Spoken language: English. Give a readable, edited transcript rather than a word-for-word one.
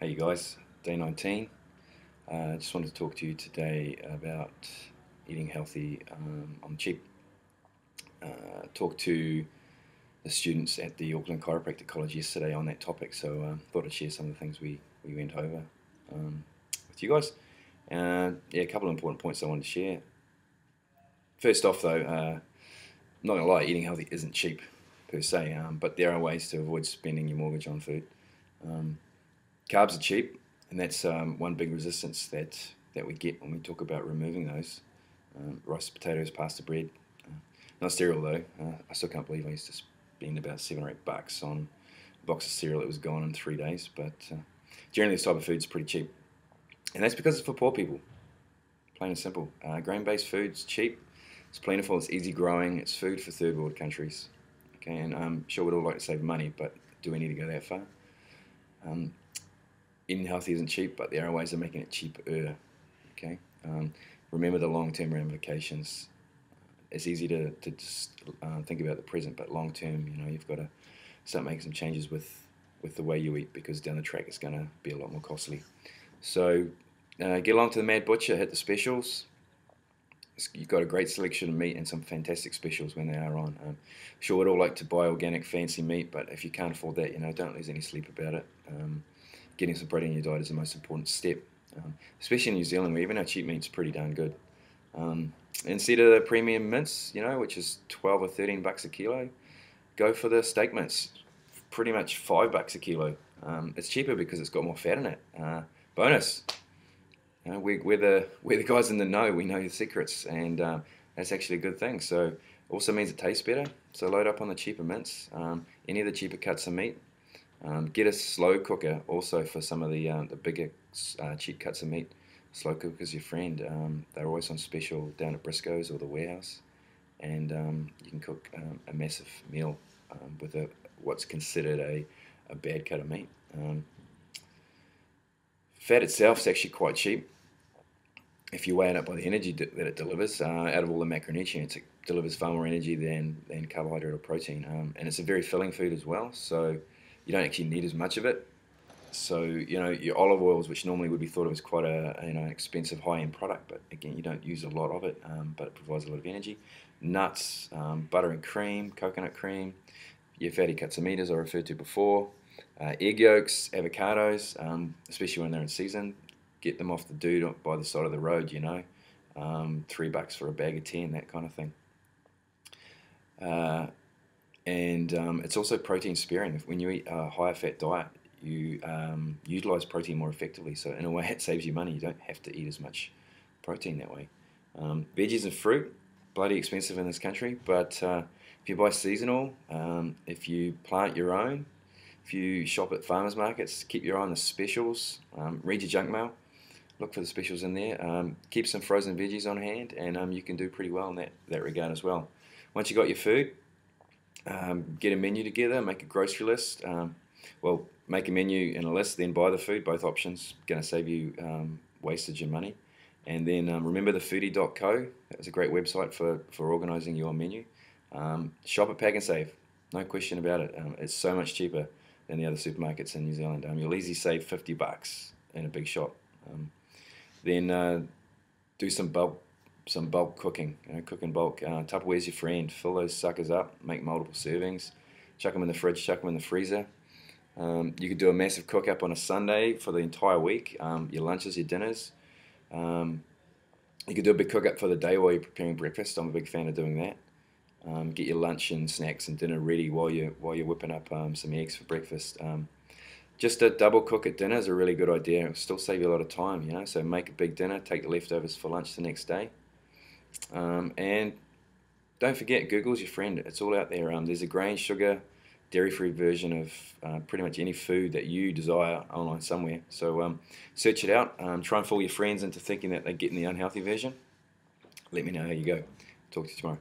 Hey you guys, day 19. Just wanted to talk to you today about eating healthy on the cheap. Talked to the students at the Auckland Chiropractic College yesterday on that topic, so thought I'd share some of the things we went over with you guys. Yeah, a couple of important points I wanted to share. First off though, not gonna lie, eating healthy isn't cheap per se, but there are ways to avoid spending your mortgage on food. Um, Carbs are cheap, and that's one big resistance that we get when we talk about removing those. Rice, potatoes, pasta, bread. Not cereal though. I still can't believe I used to spend about $7 or $8 on a box of cereal that was gone in 3 days. But generally, this type of food's pretty cheap, and that's because it's for poor people. Plain and simple. Grain-based food's cheap. It's plentiful. It's easy growing. It's food for third world countries. Okay, and I'm sure we'd all like to save money, but do we need to go that far? Eating healthy isn't cheap, but there are ways of making it cheaper. Okay, remember the long-term ramifications. It's easy to just think about the present, but long-term, you've got to start making some changes with the way you eat, because down the track it's going to be a lot more costly. So get along to the Mad Butcher, hit the specials. You've got a great selection of meat and some fantastic specials when they are on. Sure, we'd all like to buy organic, fancy meat, but if you can't afford that, don't lose any sleep about it. Getting some protein in your diet is the most important step, especially in New Zealand, where even our cheap meat's pretty darn good. Instead of the premium mince, which is 12 or 13 bucks a kilo, go for the steak mince, pretty much $5 a kilo. It's cheaper because it's got more fat in it. Bonus. We're the guys in the know. We know the secrets, and that's actually a good thing. So also means it tastes better. So load up on the cheaper mince. Any of the cheaper cuts of meat. Get a slow cooker also for some of the bigger cheap cuts of meat. Slow cooker's your friend. They're always on special down at Briscoe's or the Warehouse, and you can cook a massive meal with what's considered a bad cut of meat. Fat itself is actually quite cheap if you weigh it up by the energy that it delivers. Out of all the macronutrients, it delivers far more energy than carbohydrate or protein, and it's a very filling food as well, so you don't actually need as much of it. So your olive oils, which normally would be thought of as quite a expensive high-end product, but again you don't use a lot of it, but it provides a lot of energy. Nuts, butter and cream, coconut cream, your fatty cuts of meat as I referred to before, egg yolks, avocados, especially when they're in season. Get them off the dude by the side of the road, $3 for a bag of 10, that kind of thing. And it's also protein sparing. When you eat a higher fat diet, you utilize protein more effectively. So in a way, it saves you money. You don't have to eat as much protein that way. Veggies and fruit, bloody expensive in this country, but if you buy seasonal, if you plant your own, if you shop at farmers markets, keep your eye on the specials. Read your junk mail. Look for the specials in there. Keep some frozen veggies on hand, and you can do pretty well in that regard as well. Once you got your food, get a menu together, make a grocery list. Well, make a menu and a list, then buy the food. Both options going to save you wastage and money. And then remember the foodie.co. That was a great website for organising your menu. Shop at Pack and Save, no question about it. It's so much cheaper than the other supermarkets in New Zealand. You'll easily save $50 in a big shop. Then do some bulk cooking. Cook in bulk. Tupperware's your friend. Fill those suckers up. Make multiple servings. Chuck them in the fridge. Chuck them in the freezer. You could do a massive cook up on a Sunday for the entire week. Your lunches, your dinners. You could do a big cook up for the day while you're preparing breakfast. I'm a big fan of doing that. Get your lunch and snacks and dinner ready while you're whipping up some eggs for breakfast. Just a double cook at dinner is a really good idea. It'll still save you a lot of time, So make a big dinner, take the leftovers for lunch the next day. And don't forget, Google's your friend. It's all out there. There's a grain, sugar, dairy-free version of pretty much any food that you desire online somewhere. So search it out. Try and fool your friends into thinking that they're getting the unhealthy version. Let me know how you go. Talk to you tomorrow.